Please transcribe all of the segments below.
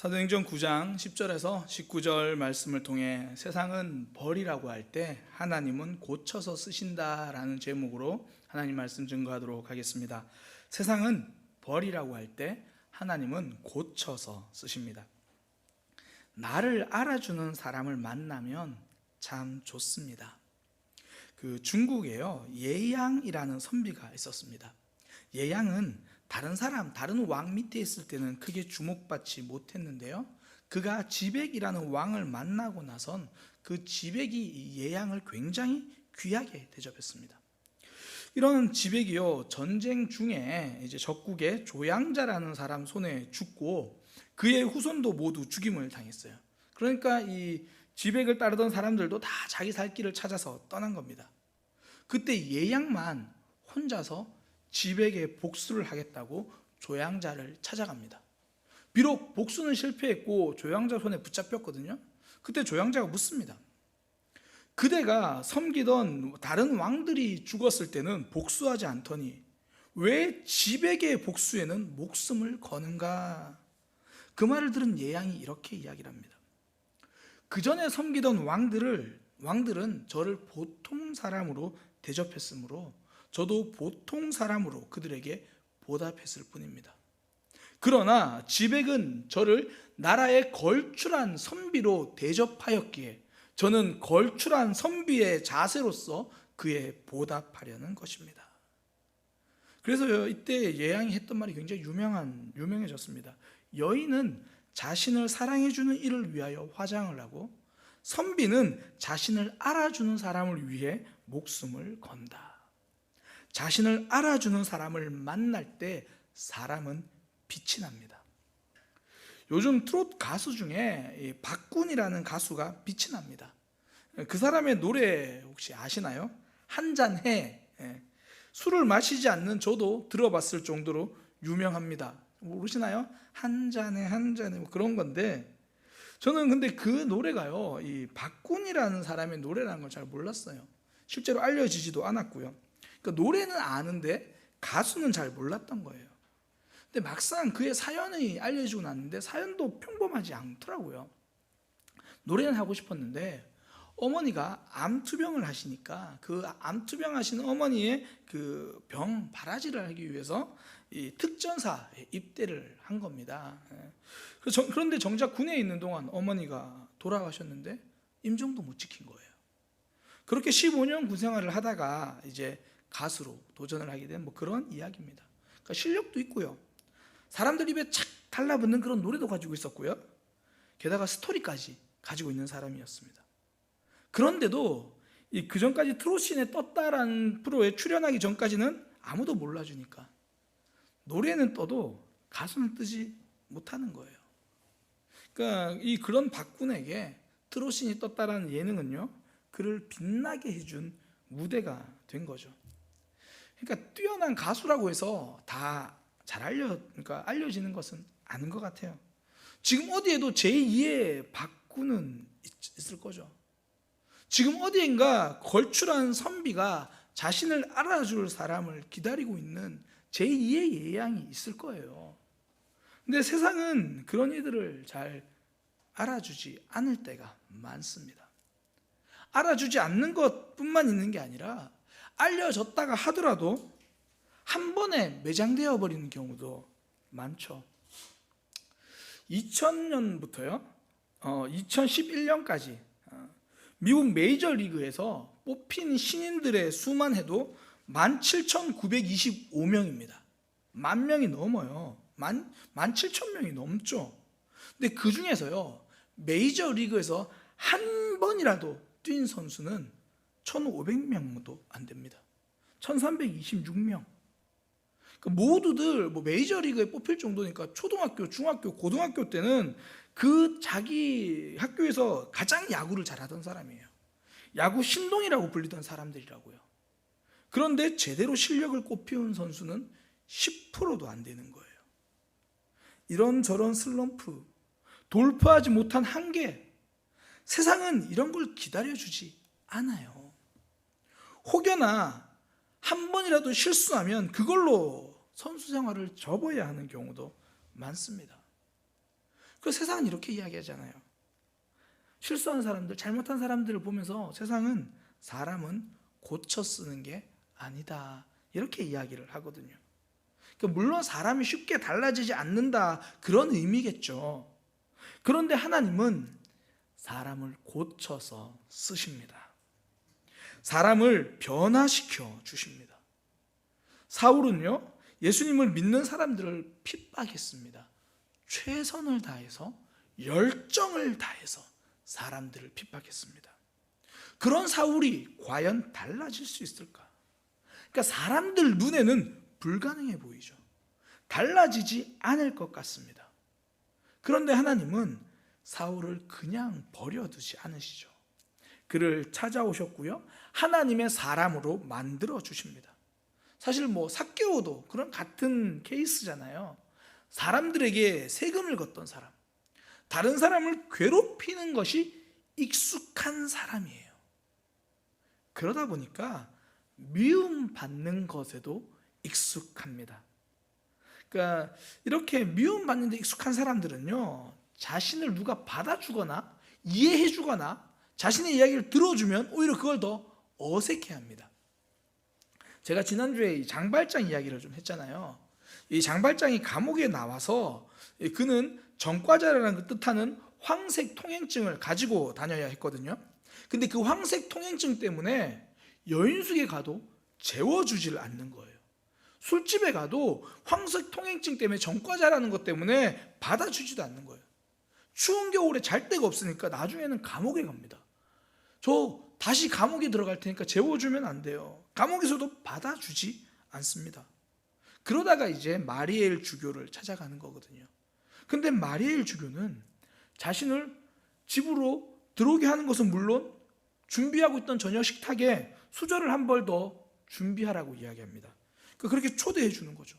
사도행전 9장 10절에서 19절 말씀을 통해 세상은 벌이라고 할 때 하나님은 고쳐서 쓰신다라는 제목으로 하나님 말씀 증거하도록 하겠습니다. 세상은 벌이라고 할 때 하나님은 고쳐서 쓰십니다. 나를 알아주는 사람을 만나면 참 좋습니다. 중국에요, 예양이라는 선비가 있었습니다. 예양은 다른 왕 밑에 있을 때는 크게 주목받지 못했는데요, 그가 지백이라는 왕을 만나고 나선 그 지백이 예양을 굉장히 귀하게 대접했습니다. 이런 지백이요, 전쟁 중에 이제 적국의 조양자라는 사람 손에 죽고 그의 후손도 모두 죽임을 당했어요. 그러니까 이 지백을 따르던 사람들도 다 자기 살 길을 찾아서 떠난 겁니다. 그때 예양만 혼자서 지백에 복수를 하겠다고 조양자를 찾아갑니다. 비록 복수는 실패했고 조양자 손에 붙잡혔거든요. 그때 조양자가 묻습니다. 그대가 섬기던 다른 왕들이 죽었을 때는 복수하지 않더니 왜 지백의 복수에는 목숨을 거는가? 그 말을 들은 예양이 이렇게 이야기를 합니다. 그 전에 섬기던 왕들은 저를 보통 사람으로 대접했으므로 저도 보통 사람으로 그들에게 보답했을 뿐입니다. 그러나 지백은 저를 나라의 걸출한 선비로 대접하였기에 저는 걸출한 선비의 자세로서 그에 보답하려는 것입니다. 그래서 이때 예양이 했던 말이 굉장히 유명해졌습니다. 여인은 자신을 사랑해주는 이를 위하여 화장을 하고 선비는 자신을 알아주는 사람을 위해 목숨을 건다. 자신을 알아주는 사람을 만날 때 사람은 빛이 납니다. 요즘 트로트 가수 중에 박군이라는 가수가 빛이 납니다. 그 사람의 노래 혹시 아시나요? 한잔해. 술을 마시지 않는 저도 들어봤을 정도로 유명합니다. 모르시나요? 한잔해 뭐 그런 건데, 저는 근데 그 노래가요, 이 박군이라는 사람의 노래라는 걸 잘 몰랐어요. 실제로 알려지지도 않았고요. 그러니까 노래는 아는데 가수는 잘 몰랐던 거예요. 근데 막상 그의 사연이 알려지고 났는데 사연도 평범하지 않더라고요. 노래는 하고 싶었는데 어머니가 암투병을 하시니까 그 암투병 하시는 어머니의 그 병 바라지를 하기 위해서 이 특전사에 입대를 한 겁니다. 그런데 정작 군에 있는 동안 어머니가 돌아가셨는데 임종도 못 지킨 거예요. 그렇게 15년 군 생활을 하다가 이제 가수로 도전을 하게 된 그런 이야기입니다. 그러니까 실력도 있고요, 사람들 입에 착 달라붙는 그런 노래도 가지고 있었고요, 게다가 스토리까지 가지고 있는 사람이었습니다. 그런데도 그 전까지 트롯신에 떴다라는 프로에 출연하기 전까지는 아무도 몰라주니까 노래는 떠도 가수는 뜨지 못하는 거예요. 그러니까 그런 박군에게 트롯신이 떴다라는 예능은요, 그를 빛나게 해준 무대가 된 거죠. 그러니까 뛰어난 가수라고 해서 다 잘 알려지는 것은 아닌 것 같아요. 지금 어디에도 제2의 박군은 있을 거죠. 지금 어디인가 걸출한 선비가 자신을 알아줄 사람을 기다리고 있는 제2의 예양이 있을 거예요. 근데 세상은 그런 이들을 잘 알아주지 않을 때가 많습니다. 알아주지 않는 것뿐만 있는 게 아니라 알려졌다가 하더라도 한 번에 매장되어 버리는 경우도 많죠. 2000년부터요 2011년까지 미국 메이저리그에서 뽑힌 신인들의 수만 해도 17,925명입니다. 10,000명이 넘어요. 17,000명이 넘죠. 근데 그 중에서요, 메이저리그에서 한 번이라도 뛴 선수는 1,500명도 안 됩니다. 1,326명. 그러니까 모두들 메이저리그에 뽑힐 정도니까 초등학교, 중학교, 고등학교 때는 그 자기 학교에서 가장 야구를 잘하던 사람이에요. 야구 신동이라고 불리던 사람들이라고요. 그런데 제대로 실력을 꽃피운 선수는 10%도 안 되는 거예요. 이런저런 슬럼프, 돌파하지 못한 한계, 세상은 이런 걸 기다려주지 않아요. 혹여나 한 번이라도 실수하면 그걸로 선수 생활을 접어야 하는 경우도 많습니다. 그 세상은 이렇게 이야기하잖아요. 실수한 사람들, 잘못한 사람들을 보면서 세상은 사람은 고쳐 쓰는 게 아니다, 이렇게 이야기를 하거든요. 물론 사람이 쉽게 달라지지 않는다, 그런 의미겠죠. 그런데 하나님은 사람을 고쳐서 쓰십니다. 사람을 변화시켜 주십니다. 사울은요, 예수님을 믿는 사람들을 핍박했습니다. 최선을 다해서, 열정을 다해서 사람들을 핍박했습니다. 그런 사울이 과연 달라질 수 있을까? 그러니까 사람들 눈에는 불가능해 보이죠. 달라지지 않을 것 같습니다. 그런데 하나님은 사울을 그냥 버려두지 않으시죠. 그를 찾아오셨고요, 하나님의 사람으로 만들어 주십니다. 사실 삭개오도 그런 같은 케이스잖아요. 사람들에게 세금을 걷던 사람, 다른 사람을 괴롭히는 것이 익숙한 사람이에요. 그러다 보니까 미움받는 것에도 익숙합니다. 그러니까 이렇게 미움받는 데 익숙한 사람들은요, 자신을 누가 받아주거나 이해해주거나 자신의 이야기를 들어주면 오히려 그걸 더 어색해합니다. 제가 지난주에 이 장발장 이야기를 좀 했잖아요. 이 장발장이 감옥에 나와서 그는 전과자라는 그 뜻하는 황색 통행증을 가지고 다녀야 했거든요. 근데 그 황색 통행증 때문에 여인숙에 가도 재워주질 않는 거예요. 술집에 가도 황색 통행증 때문에 전과자라는 것 때문에 받아주지도 않는 거예요. 추운 겨울에 잘 데가 없으니까 나중에는 감옥에 갑니다. 저 다시 감옥에 들어갈 테니까 재워주면 안 돼요. 감옥에서도 받아주지 않습니다. 그러다가 이제 마리엘 주교를 찾아가는 거거든요. 근데 마리엘 주교는 자신을 집으로 들어오게 하는 것은 물론 준비하고 있던 저녁 식탁에 수저를 한 벌 더 준비하라고 이야기합니다. 그렇게 초대해 주는 거죠.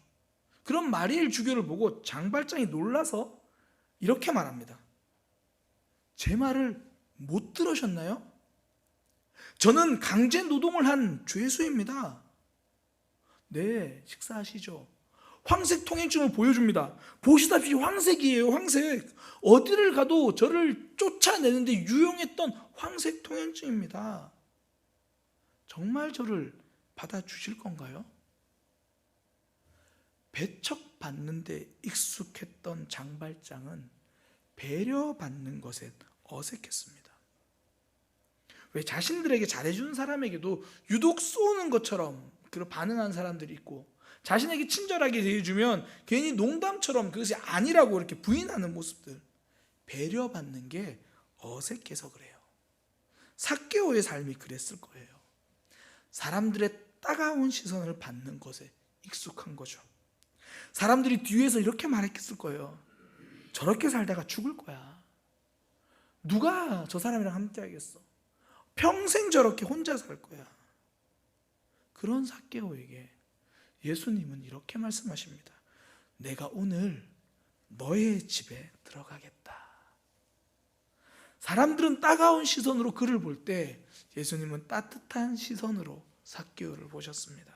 그럼 마리엘 주교를 보고 장발장이 놀라서 이렇게 말합니다. 제 말을 못 들으셨나요? 저는 강제 노동을 한 죄수입니다. 네, 식사하시죠. 황색 통행증을 보여줍니다. 보시다시피 황색이에요, 황색. 어디를 가도 저를 쫓아내는데 유용했던 황색 통행증입니다. 정말 저를 받아주실 건가요? 배척받는 데 익숙했던 장발장은 배려받는 것에 어색했습니다. 왜 자신들에게 잘해주는 사람에게도 유독 쏘는 것처럼 그런 반응하는 사람들이 있고, 자신에게 친절하게 대해주면 괜히 농담처럼 그것이 아니라고 이렇게 부인하는 모습들, 배려받는 게 어색해서 그래요. 삭개오의 삶이 그랬을 거예요. 사람들의 따가운 시선을 받는 것에 익숙한 거죠. 사람들이 뒤에서 이렇게 말했을 거예요. 저렇게 살다가 죽을 거야. 누가 저 사람이랑 함께 하겠어? 평생 저렇게 혼자 살 거야. 그런 삭개오에게 예수님은 이렇게 말씀하십니다. 내가 오늘 너의 집에 들어가겠다. 사람들은 따가운 시선으로 그를 볼 때 예수님은 따뜻한 시선으로 삭개오를 보셨습니다.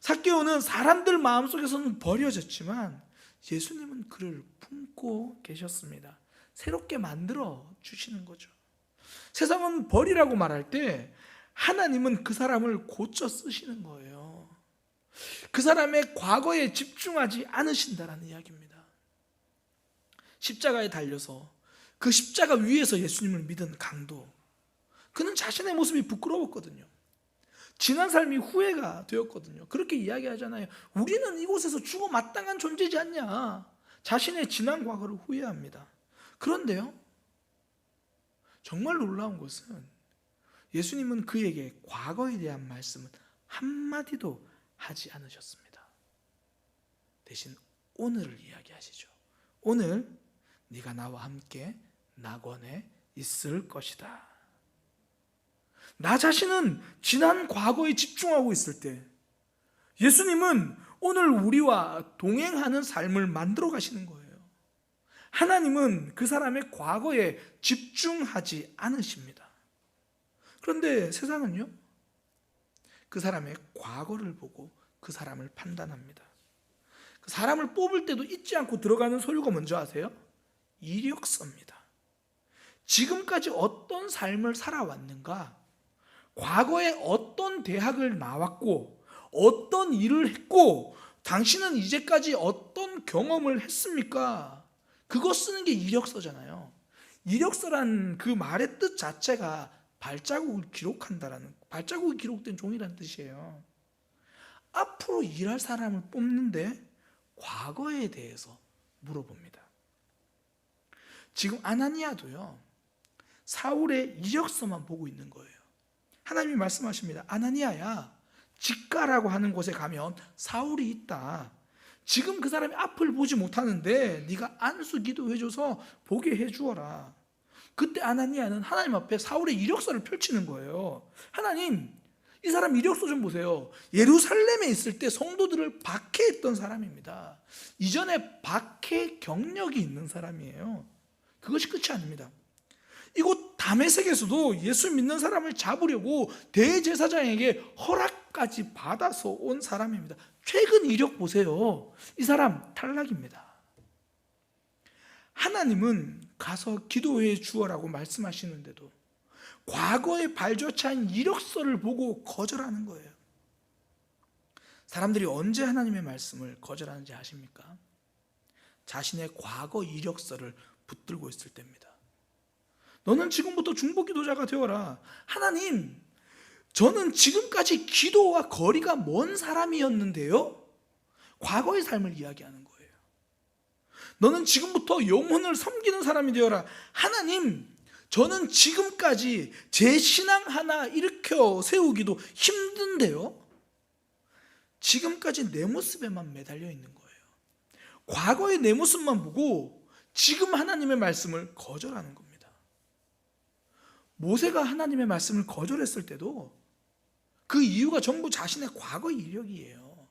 삭개오는 사람들 마음속에서는 버려졌지만 예수님은 그를 품고 계셨습니다. 새롭게 만들어 주시는 거죠. 세상은 버리라고 말할 때 하나님은 그 사람을 고쳐 쓰시는 거예요. 그 사람의 과거에 집중하지 않으신다라는 이야기입니다. 십자가에 달려서 그 십자가 위에서 예수님을 믿은 강도, 그는 자신의 모습이 부끄러웠거든요. 지난 삶이 후회가 되었거든요. 그렇게 이야기하잖아요. 우리는 이곳에서 죽어 마땅한 존재지 않냐. 자신의 지난 과거를 후회합니다. 그런데요, 정말 놀라운 것은 예수님은 그에게 과거에 대한 말씀은 한마디도 하지 않으셨습니다. 대신 오늘을 이야기하시죠. 오늘 네가 나와 함께 낙원에 있을 것이다. 나 자신은 지난 과거에 집중하고 있을 때 예수님은 오늘 우리와 동행하는 삶을 만들어 가시는 거예요. 하나님은 그 사람의 과거에 집중하지 않으십니다. 그런데 세상은요, 그 사람의 과거를 보고 그 사람을 판단합니다. 그 사람을 뽑을 때도 잊지 않고 들어가는 소유가 뭔지 아세요? 이력서입니다. 지금까지 어떤 삶을 살아왔는가, 과거에 어떤 대학을 나왔고 어떤 일을 했고 당신은 이제까지 어떤 경험을 했습니까? 그거 쓰는 게 이력서잖아요. 이력서란 그 말의 뜻 자체가 발자국을 기록한다라는, 발자국이 기록된 종이라는 뜻이에요. 앞으로 일할 사람을 뽑는데 과거에 대해서 물어봅니다. 지금 아나니아도요, 사울의 이력서만 보고 있는 거예요. 하나님이 말씀하십니다. 아나니아야, 직가라고 하는 곳에 가면 사울이 있다. 지금 그 사람이 앞을 보지 못하는데 네가 안수 기도해줘서 보게 해주어라. 그때 아나니아는 하나님 앞에 사울의 이력서를 펼치는 거예요. 하나님, 이 사람 이력서 좀 보세요. 예루살렘에 있을 때 성도들을 박해했던 사람입니다. 이전에 박해 경력이 있는 사람이에요. 그것이 끝이 아닙니다. 이곳 다메섹에서도 예수 믿는 사람을 잡으려고 대제사장에게 허락까지 받아서 온 사람입니다. 최근 이력 보세요. 이 사람 탈락입니다. 하나님은 가서 기도해 주어라고 말씀하시는데도 과거의 발조차인 이력서를 보고 거절하는 거예요. 사람들이 언제 하나님의 말씀을 거절하는지 아십니까? 자신의 과거 이력서를 붙들고 있을 때입니다. 너는 지금부터 중보기도자가 되어라. 하나님, 저는 지금까지 기도와 거리가 먼 사람이었는데요. 과거의 삶을 이야기하는 거예요. 너는 지금부터 영혼을 섬기는 사람이 되어라. 하나님, 저는 지금까지 제 신앙 하나 일으켜 세우기도 힘든데요. 지금까지 내 모습에만 매달려 있는 거예요. 과거의 내 모습만 보고 지금 하나님의 말씀을 거절하는 겁니다. 모세가 하나님의 말씀을 거절했을 때도 그 이유가 전부 자신의 과거 이력이에요.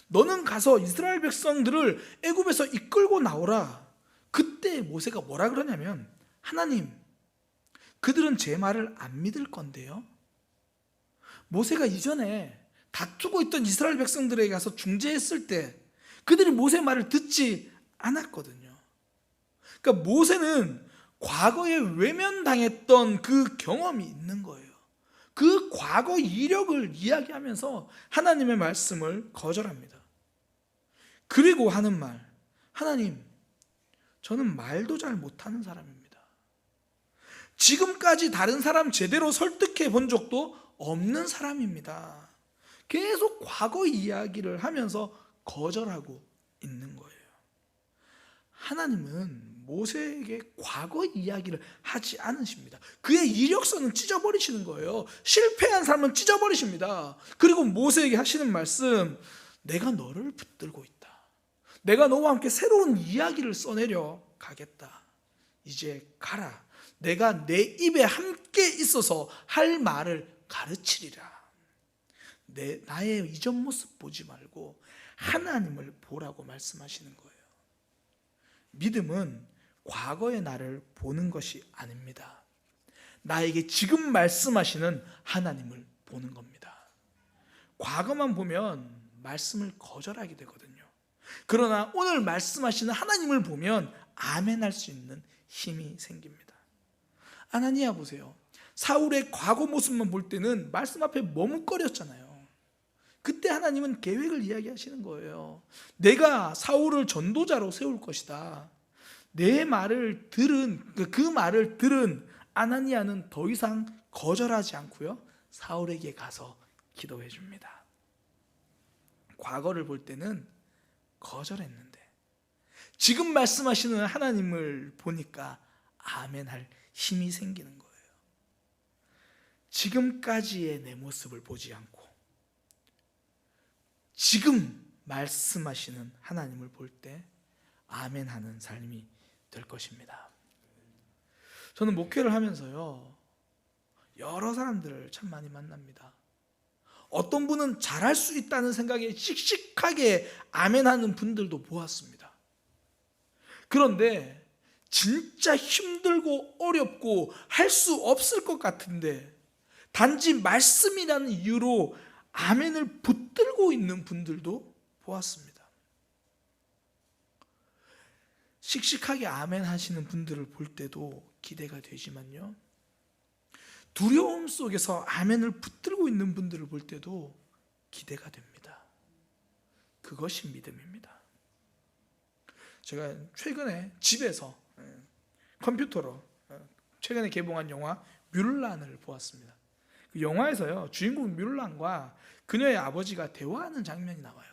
너는 가서 이스라엘 백성들을 애굽에서 이끌고 나오라. 그때 모세가 뭐라 그러냐면, 하나님, 그들은 제 말을 안 믿을 건데요. 모세가 이전에 다투고 있던 이스라엘 백성들에게 가서 중재했을 때 그들이 모세 말을 듣지 않았거든요. 그러니까 모세는 과거에 외면당했던 그 경험이 있는 거예요. 그 과거 이력을 이야기하면서 하나님의 말씀을 거절합니다. 그리고 하는 말, 하나님, 저는 말도 잘 못하는 사람입니다. 지금까지 다른 사람 제대로 설득해 본 적도 없는 사람입니다. 계속 과거 이야기를 하면서 거절하고 있는 거예요. 하나님은 모세에게 과거 이야기를 하지 않으십니다. 그의 이력서는 찢어버리시는 거예요. 실패한 사람은 찢어버리십니다. 그리고 모세에게 하시는 말씀, 내가 너를 붙들고 있다. 내가 너와 함께 새로운 이야기를 써내려 가겠다. 이제 가라. 내가 내 입에 함께 있어서 할 말을 가르치리라. 나의 이전 모습 보지 말고 하나님을 보라고 말씀하시는 거예요. 믿음은 과거의 나를 보는 것이 아닙니다. 나에게 지금 말씀하시는 하나님을 보는 겁니다. 과거만 보면 말씀을 거절하게 되거든요. 그러나 오늘 말씀하시는 하나님을 보면 아멘할 수 있는 힘이 생깁니다. 아나니아 보세요. 사울의 과거 모습만 볼 때는 말씀 앞에 머뭇거렸잖아요. 그때 하나님은 계획을 이야기하시는 거예요. 내가 사울을 전도자로 세울 것이다. 내 말을 들은, 그 말을 들은 아나니아는 더 이상 거절하지 않고요, 사울에게 가서 기도해 줍니다. 과거를 볼 때는 거절했는데 지금 말씀하시는 하나님을 보니까 아멘할 힘이 생기는 거예요. 지금까지의 내 모습을 보지 않고 지금 말씀하시는 하나님을 볼 때 아멘하는 삶이 될 것입니다. 저는 목회를 하면서요, 여러 사람들을 참 많이 만납니다. 어떤 분은 잘할 수 있다는 생각에 씩씩하게 아멘하는 분들도 보았습니다. 그런데 진짜 힘들고 어렵고 할 수 없을 것 같은데 단지 말씀이라는 이유로 아멘을 붙들고 있는 분들도 보았습니다. 씩씩하게 아멘 하시는 분들을 볼 때도 기대가 되지만요, 두려움 속에서 아멘을 붙들고 있는 분들을 볼 때도 기대가 됩니다. 그것이 믿음입니다. 제가 최근에 집에서 컴퓨터로 최근에 개봉한 영화 뮬란을 보았습니다. 그 영화에서요, 주인공 뮬란과 그녀의 아버지가 대화하는 장면이 나와요.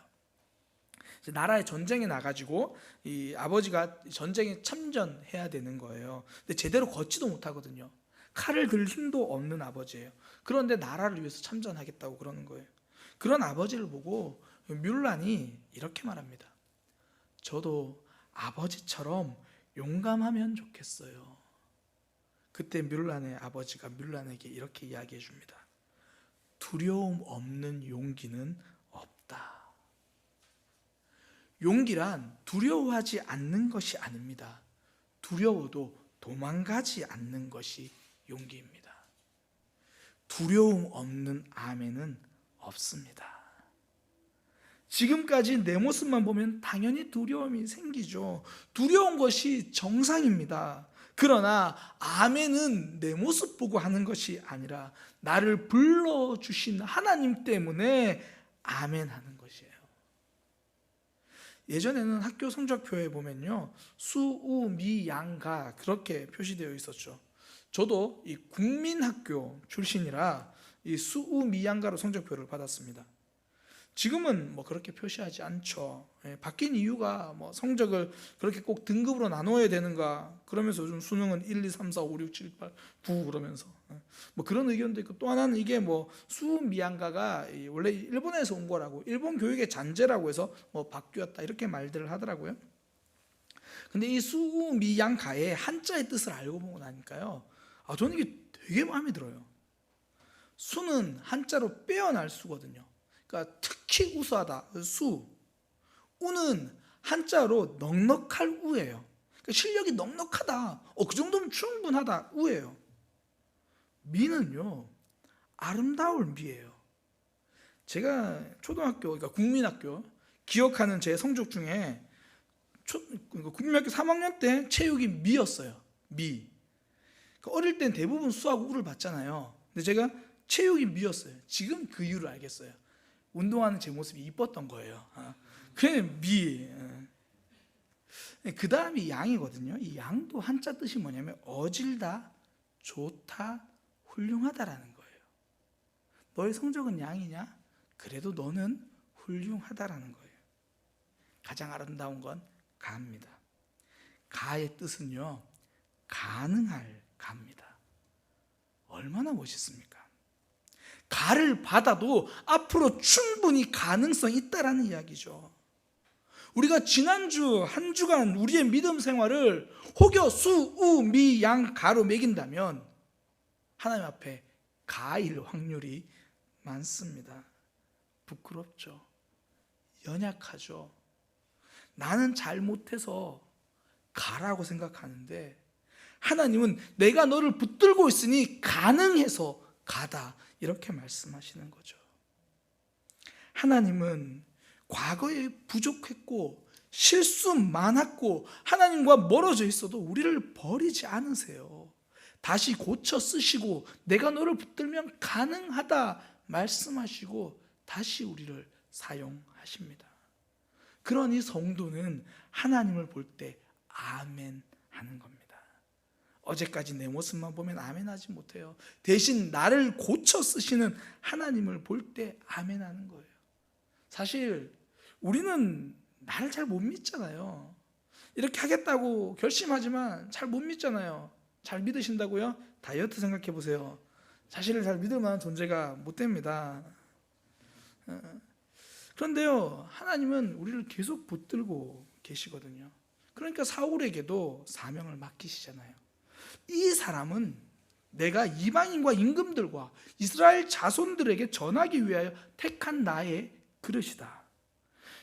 나라에 전쟁에 나가지고 이 아버지가 전쟁에 참전해야 되는 거예요. 근데 제대로 걷지도 못하거든요. 칼을 들 힘도 없는 아버지예요. 그런데 나라를 위해서 참전하겠다고 그러는 거예요. 그런 아버지를 보고 뮬란이 이렇게 말합니다. 저도 아버지처럼 용감하면 좋겠어요. 그때 뮬란의 아버지가 뮬란에게 이렇게 이야기해 줍니다. 두려움 없는 용기는 없다. 용기란 두려워하지 않는 것이 아닙니다. 두려워도 도망가지 않는 것이 용기입니다. 두려움 없는 아멘은 없습니다. 지금까지 내 모습만 보면 당연히 두려움이 생기죠. 두려운 것이 정상입니다. 그러나 아멘은 내 모습 보고 하는 것이 아니라 나를 불러주신 하나님 때문에 아멘 하는 것이에요. 예전에는 학교 성적표에 보면요, 수, 우, 미, 양, 가 그렇게 표시되어 있었죠. 저도 이 국민학교 출신이라 이 수, 우, 미, 양, 가로 성적표를 받았습니다. 지금은 뭐 그렇게 표시하지 않죠. 바뀐 이유가 뭐 성적을 그렇게 꼭 등급으로 나눠야 되는가, 그러면서 요즘 수능은 1, 2, 3, 4, 5, 6, 7, 8, 9 그러면서 뭐 그런 의견도 있고, 또 하나는 이게 뭐 수미양가가 원래 일본에서 온 거라고, 일본 교육의 잔재라고 해서 뭐 바뀌었다 이렇게 말들을 하더라고요. 근데 이 수미양가의 한자의 뜻을 알고 보고 나니까요, 저는 이게 되게 마음에 들어요. 수는 한자로 빼어날 수거든요. 그러니까 특히 우수하다, 수. 우는 한자로 넉넉할 우예요. 그러니까 실력이 넉넉하다, 그 정도면 충분하다, 우예요. 미는요, 아름다울 미예요. 제가 초등학교, 그러니까 국민학교 기억하는 제 성적 중에 국민학교 3학년 때 체육이 미였어요. 미. 어릴 땐 대부분 수하고 우를 봤잖아요. 근데 제가 체육이 미였어요. 지금 그 이유를 알겠어요. 운동하는 제 모습이 이뻤던 거예요. 그냥 미. 그 다음이 양이거든요. 이 양도 한자 뜻이 뭐냐면 어질다, 좋다, 훌륭하다라는 거예요. 너의 성적은 양이냐? 그래도 너는 훌륭하다라는 거예요. 가장 아름다운 건 가입니다. 가의 뜻은요, 가능할 가입니다. 얼마나 멋있습니까? 가를 받아도 앞으로 충분히 가능성이 있다라는 이야기죠. 우리가 지난주 한 주간 우리의 믿음 생활을 혹여 수, 우, 미, 양, 가로 매긴다면 하나님 앞에 가일 확률이 많습니다. 부끄럽죠. 연약하죠. 나는 잘못해서 가라고 생각하는데 하나님은 내가 너를 붙들고 있으니 가능해서 가다, 이렇게 말씀하시는 거죠. 하나님은 과거에 부족했고 실수 많았고 하나님과 멀어져 있어도 우리를 버리지 않으세요. 다시 고쳐 쓰시고 내가 너를 붙들면 가능하다 말씀하시고 다시 우리를 사용하십니다. 그러니 성도는 하나님을 볼 때 아멘 하는 겁니다. 어제까지 내 모습만 보면 아멘 하지 못해요. 대신 나를 고쳐 쓰시는 하나님을 볼 때 아멘 하는 거예요. 사실 우리는 나를 잘 못 믿잖아요. 이렇게 하겠다고 결심하지만 잘 못 믿잖아요. 잘 믿으신다고요? 다이어트 생각해 보세요. 자신을 잘 믿을 만한 존재가 못 됩니다. 그런데요, 하나님은 우리를 계속 붙들고 계시거든요. 그러니까 사울에게도 사명을 맡기시잖아요. 이 사람은 내가 이방인과 임금들과 이스라엘 자손들에게 전하기 위하여 택한 나의 그릇이다.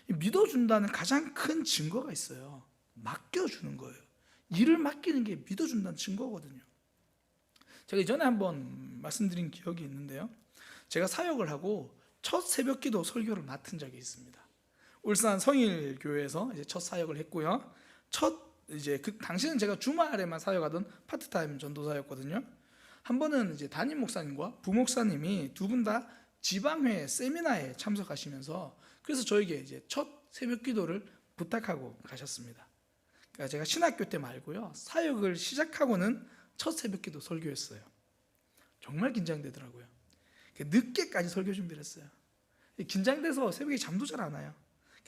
믿어준다는 가장 큰 증거가 있어요. 맡겨주는 거예요. 일을 맡기는 게 믿어준다는 증거거든요. 제가 이전에 한번 말씀드린 기억이 있는데요, 제가 사역을 하고 첫 새벽기도 설교를 맡은 적이 있습니다. 울산 성일교회에서 이제 첫 사역을 했고요. 첫 이제 그 당시는 제가 주말에만 사역하던 파트타임 전도사였거든요. 한 번은 이제 담임 목사님과 부목사님이 두 분 다 지방회 세미나에 참석하시면서 그래서 저에게 이제 첫 새벽 기도를 부탁하고 가셨습니다. 그러니까 제가 신학교 때 말고요, 사역을 시작하고는 첫 새벽 기도 설교였어요. 정말 긴장되더라고요. 늦게까지 설교 준비를 했어요. 긴장돼서 새벽에 잠도 잘 안 와요.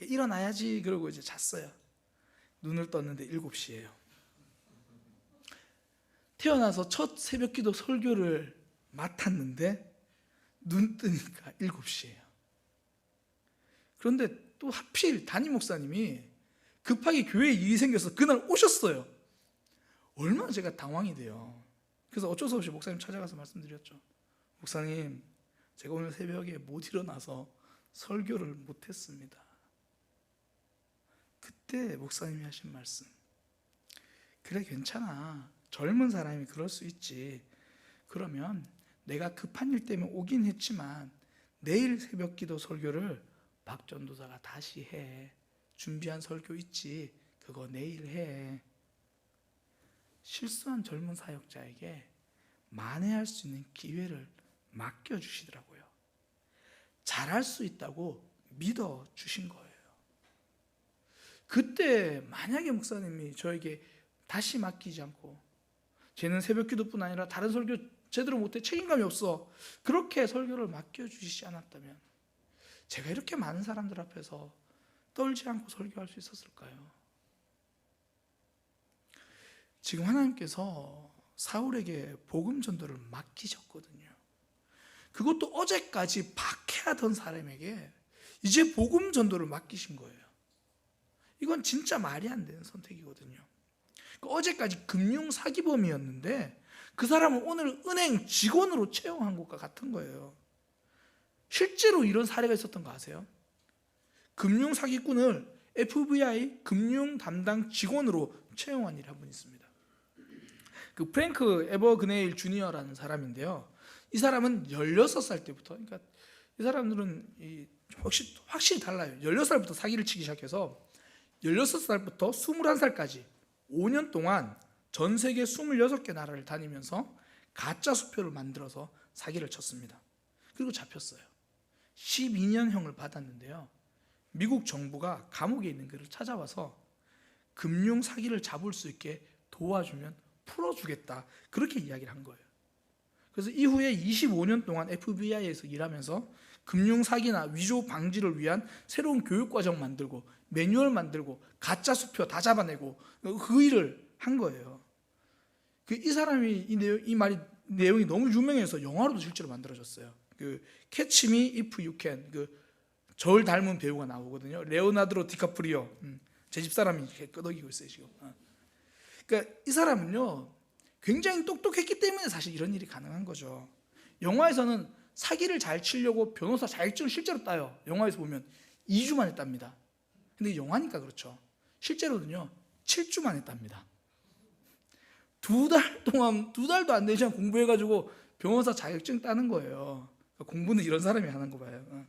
일어나야지 그러고 이제 잤어요. 눈을 떴는데 7시예요. 태어나서 첫 새벽 기도 설교를 맡았는데 눈 뜨니까 7시예요. 그런데 또 하필 담임 목사님이 급하게 교회에 일이 생겨서 그날 오셨어요. 얼마나 제가 당황이 돼요. 그래서 어쩔 수 없이 목사님 찾아가서 말씀드렸죠. 목사님, 제가 오늘 새벽에 못 일어나서 설교를 못했습니다. 그때 목사님이 하신 말씀, 그래 괜찮아, 젊은 사람이 그럴 수 있지. 그러면 내가 급한 일 때문에 오긴 했지만 내일 새벽 기도 설교를 박 전도사가 다시 해. 준비한 설교 있지, 그거 내일 해. 실수한 젊은 사역자에게 만회할 수 있는 기회를 맡겨주시더라고요. 잘할 수 있다고 믿어주신 거예요. 그때 만약에 목사님이 저에게 다시 맡기지 않고, 쟤는 새벽 기도뿐 아니라 다른 설교 제대로 못해, 책임감이 없어, 그렇게 설교를 맡겨주시지 않았다면 제가 이렇게 많은 사람들 앞에서 떨지 않고 설교할 수 있었을까요? 지금 하나님께서 사울에게 복음 전도를 맡기셨거든요. 그것도 어제까지 박해하던 사람에게 이제 복음 전도를 맡기신 거예요. 이건 진짜 말이 안 되는 선택이거든요. 어제까지 금융 사기범이었는데 그 사람은 오늘 은행 직원으로 채용한 것과 같은 거예요. 실제로 이런 사례가 있었던 거 아세요? 금융 사기꾼을 FBI 금융 담당 직원으로 채용한 일이 한 분 있습니다. 그 프랭크 에버그네일 주니어라는 사람인데요. 이 사람은 16살 때부터, 그러니까 이 사람들은 확실히 달라요. 16살부터 사기를 치기 시작해서 16살부터 21살까지 5년 동안 전 세계 26개 나라를 다니면서 가짜 수표를 만들어서 사기를 쳤습니다. 그리고 잡혔어요. 12년형을 받았는데요. 미국 정부가 감옥에 있는 그를 찾아와서 금융 사기를 잡을 수 있게 도와주면 풀어주겠다, 그렇게 이야기를 한 거예요. 그래서 이후에 25년 동안 FBI에서 일하면서 금융 사기나 위조 방지를 위한 새로운 교육과정 만들고 매뉴얼 만들고 가짜 수표 다 잡아내고 그 일을 한 거예요. 이 사람이 이 말이 내용이 너무 유명해서 영화로도 실제로 만들어졌어요. 그 Catch Me If You Can, 저를 닮은 배우가 나오거든요. 레오나르도 디카프리오. 제 집사람이 이렇게 끄덕이고 있어요 지금. 그러니까 이 사람은요, 굉장히 똑똑했기 때문에 사실 이런 일이 가능한 거죠. 영화에서는 사기를 잘 치려고 변호사 자격증을 실제로 따요. 영화에서 보면 2주 만에 땁니다. 근데 영화니까 그렇죠. 실제로는요 7주 만에 땁니다. 2달 동안, 2달도 안 되는 시간 공부해가지고 변호사 자격증 따는 거예요. 공부는 이런 사람이 하는 거 봐요.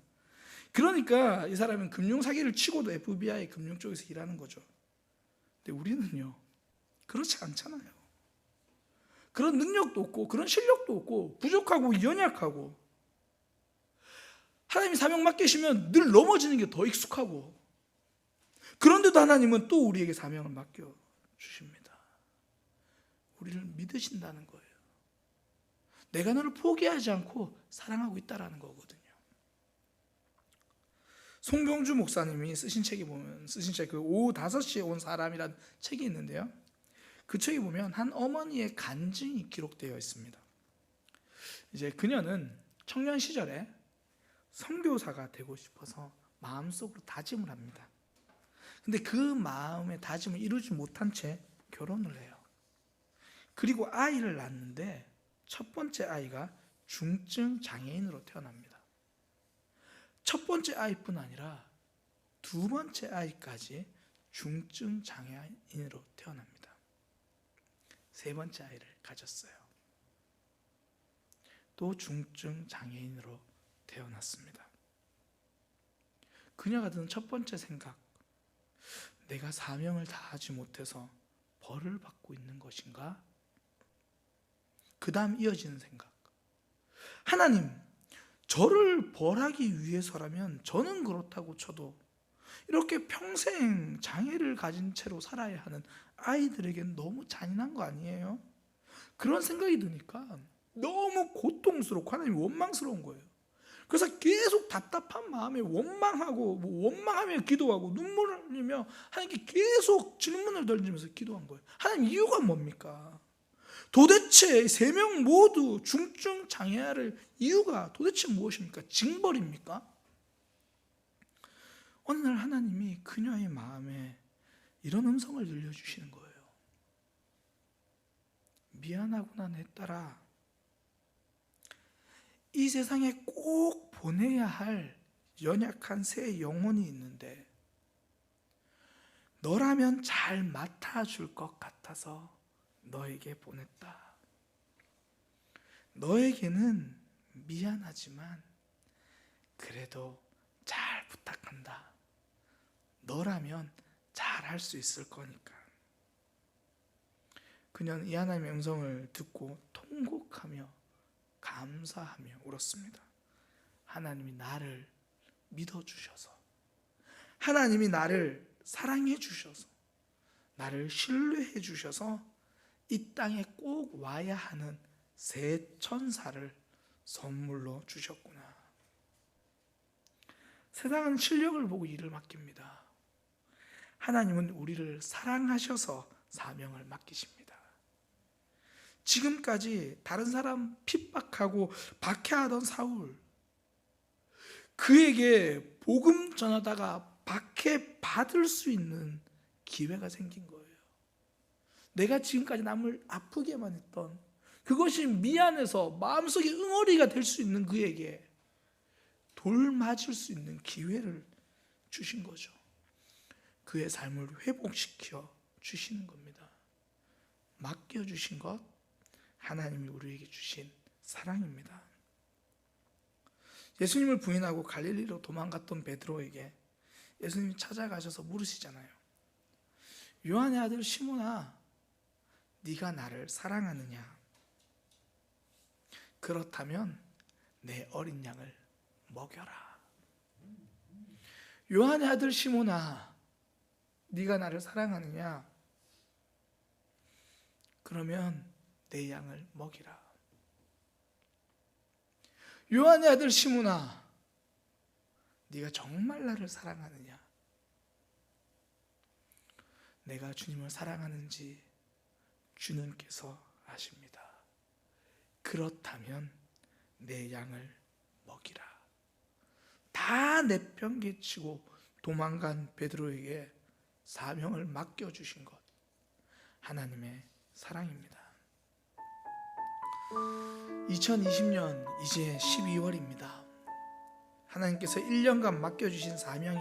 그러니까 이 사람은 금융 사기를 치고도 FBI 금융 쪽에서 일하는 거죠. 근데 우리는요 그렇지 않잖아요. 그런 능력도 없고 그런 실력도 없고 부족하고 연약하고, 하나님이 사명 맡기시면 늘 넘어지는 게 더 익숙하고, 그런데도 하나님은 또 우리에게 사명을 맡겨주십니다. 우리를 믿으신다는 거예요. 내가 너를 포기하지 않고 사랑하고 있다는 거거든요. 송병주 목사님이 쓰신 책에 보면, 쓰신 책, 오후 5시에 온 사람이라는 책이 있는데요. 그 책에 보면 한 어머니의 간증이 기록되어 있습니다. 이제 그녀는 청년 시절에 선교사가 되고 싶어서 마음속으로 다짐을 합니다. 근데 그 마음의 다짐을 이루지 못한 채 결혼을 해요. 그리고 아이를 낳는데 첫 번째 아이가 중증 장애인으로 태어납니다. 첫 번째 아이뿐 아니라 두 번째 아이까지 중증 장애인으로 태어납니다. 세 번째 아이를 가졌어요. 또 중증 장애인으로 태어났습니다. 그녀가 드는 첫 번째 생각, 내가 사명을 다하지 못해서 벌을 받고 있는 것인가? 그 다음 이어지는 생각. 하나님, 저를 벌하기 위해서라면 저는 그렇다고 쳐도 이렇게 평생 장애를 가진 채로 살아야 하는 아이들에겐 너무 잔인한 거 아니에요? 그런 생각이 드니까 너무 고통스럽고 하나님 원망스러운 거예요. 그래서 계속 답답한 마음에 원망하고 원망하며 기도하고 눈물을 흘리며 하나님께 계속 질문을 던지면서 기도한 거예요. 하나님, 이유가 뭡니까? 도대체 3명 모두 중증 장애아를 이유가 도대체 무엇입니까? 징벌입니까? 어느 날 하나님이 그녀의 마음에 이런 음성을 들려주시는 거예요. 미안하구나 내 딸아. 이 세상에 꼭 보내야 할 연약한 새 영혼이 있는데 너라면 잘 맡아줄 것 같아서 너에게 보냈다. 너에게는 미안하지만 그래도 잘 부탁한다. 너라면 잘 할 수 있을 거니까. 그녀는 이 하나님의 음성을 듣고 통곡하며 감사하며 울었습니다. 하나님이 나를 믿어주셔서, 하나님이 나를 사랑해 주셔서, 나를 신뢰해 주셔서 이 땅에 꼭 와야 하는 새 천사를 선물로 주셨구나. 세상은 실력을 보고 일을 맡깁니다. 하나님은 우리를 사랑하셔서 사명을 맡기십니다. 지금까지 다른 사람 핍박하고 박해하던 사울, 그에게 복음 전하다가 박해받을 수 있는 기회가 생긴 거예요. 내가 지금까지 남을 아프게만 했던 그것이 미안해서 마음속에 응어리가 될 수 있는 그에게 돌 맞을 수 있는 기회를 주신 거죠. 그의 삶을 회복시켜 주시는 겁니다. 맡겨주신 것, 하나님이 우리에게 주신 사랑입니다. 예수님을 부인하고 갈릴리로 도망갔던 베드로에게 예수님이 찾아가셔서 물으시잖아요. 요한의 아들 시몬아, 네가 나를 사랑하느냐? 그렇다면 내 어린 양을 먹여라. 요한의 아들 시몬아, 네가 나를 사랑하느냐? 그러면 내 양을 먹이라. 요한의 아들 시몬아, 네가 정말 나를 사랑하느냐? 내가 주님을 사랑하는지 주님께서 아십니다. 그렇다면 내 양을 먹이라. 다 내팽개치고 도망간 베드로에게 사명을 맡겨주신 것, 하나님의 사랑입니다. 2020년 이제 12월입니다. 하나님께서 1년간 맡겨주신 사명이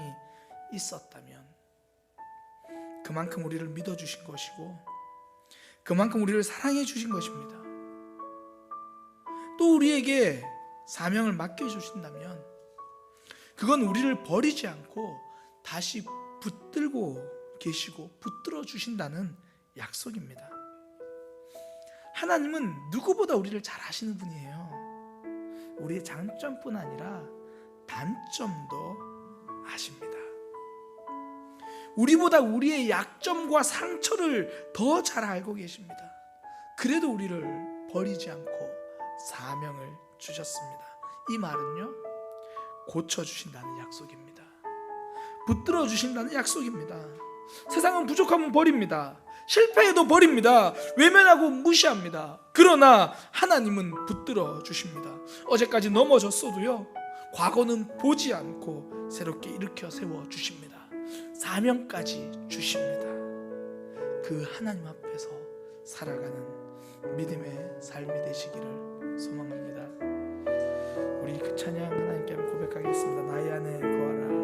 있었다면 그만큼 우리를 믿어주신 것이고 그만큼 우리를 사랑해 주신 것입니다. 또 우리에게 사명을 맡겨주신다면 그건 우리를 버리지 않고 다시 붙들고 계시고 붙들어 주신다는 약속입니다. 하나님은 누구보다 우리를 잘 아시는 분이에요. 우리의 장점뿐 아니라 단점도 아십니다. 우리보다 우리의 약점과 상처를 더 잘 알고 계십니다. 그래도 우리를 버리지 않고 사명을 주셨습니다. 이 말은요, 고쳐주신다는 약속입니다. 붙들어 주신다는 약속입니다. 세상은 부족하면 버립니다. 실패해도 버립니다. 외면하고 무시합니다. 그러나 하나님은 붙들어 주십니다. 어제까지 넘어졌어도요, 과거는 보지 않고 새롭게 일으켜 세워 주십니다. 사명까지 주십니다. 그 하나님 앞에서 살아가는 믿음의 삶이 되시기를 소망합니다. 우리 그 찬양 하나님께 고백하겠습니다. 나의 안에 거하라.